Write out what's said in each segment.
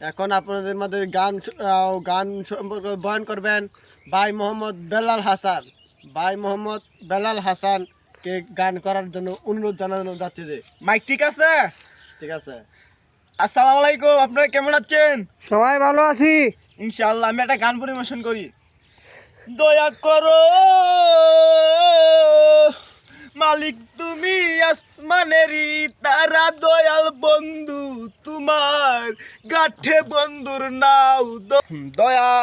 এখন আপনাদের মধ্যে গান সম্পর্কে বয়ান করবেন ভাই মোহাম্মদ বেলাল হাসান। ভাই মোহাম্মদ বেলাল হাসানকে গান করার জন্য অনুরোধ জানানো যাচ্ছে। যে মাইক ঠিক আছে? ঠিক আছে। আসসালামু আলাইকুম, আপনারা কেমন আছেন? সবাই ভালো আছি। ইনশাআল্লাহ। আমি একটা গান পরিবেশন করি। দয়া করো মালিক তুমি আসমানেরই তারা, দয়াল বন্ধু তোমার গাঠে বন্ধুর নাও। দয়া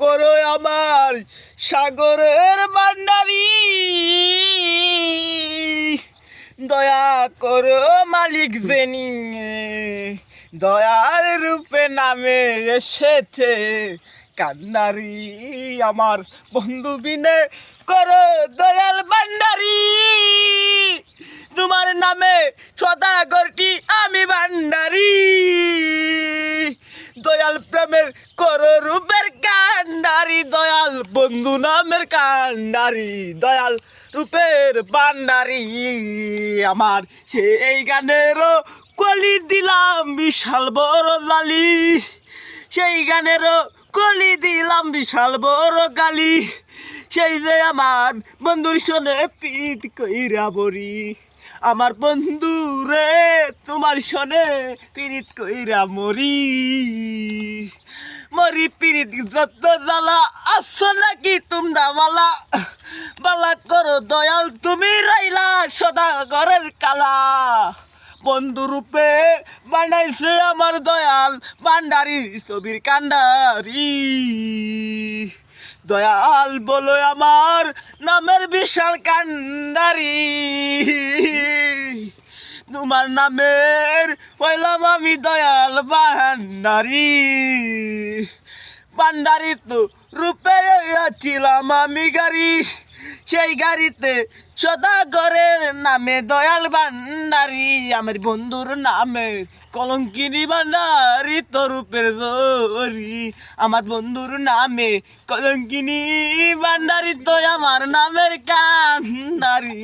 করো আমার সাগরের ভান্ডারী, দয়া করো মালিক জেনি, দয়ার রূপে নামে এসেছে কান্নারি, আমার বন্ধু বিনে করো দয়াল ভান্ডারী, তোমার নামে সদাগরটি আমি ভান্ডারী, দয়াল প্রেমের করো রূপের কান্ডারি, দয়াল বন্ধু নামের কান্ডারি, দয়াল রূপের ভান্ডারি আমার। সেই গানেরও কলি দিলাম বিশাল বড় জালি, সেই গানেরও কলি দিলাম বিশাল বড় গালি, সেই যে আমার বন্ধুর সনে পিত কইরা বরি, আমার বন্ধু রে তোমার সনে পিরিত কইরা মরি, মরি পিরিত যত জ্বালা আসো নাকি তোমরা বালা, বালা করো দয়াল তুমি রাইলা সদা ঘরের কালা, বন্ধু রূপে বানাইছে আমার দয়াল ভান্ডারি ছবির কান্ডারি, দয়াল বলো আমার নামের বিশাল কান্ডারি, তোমার নামের হইলাম আমি দয়াল ভান্ডারি, ভান্ডারি তো রূপে ছিলাম আমি গাড়ি, সেই গাড়িতে সদাগরের নামে দয়াল ভান্ডারি, আমার বন্ধুর নামে কলঙ্কিনী ভান্ডারি তো রূপের জরি, আমার বন্ধুর নামে কলঙ্কিনী ভান্ডারি তো আমার নামের কান্ডারি।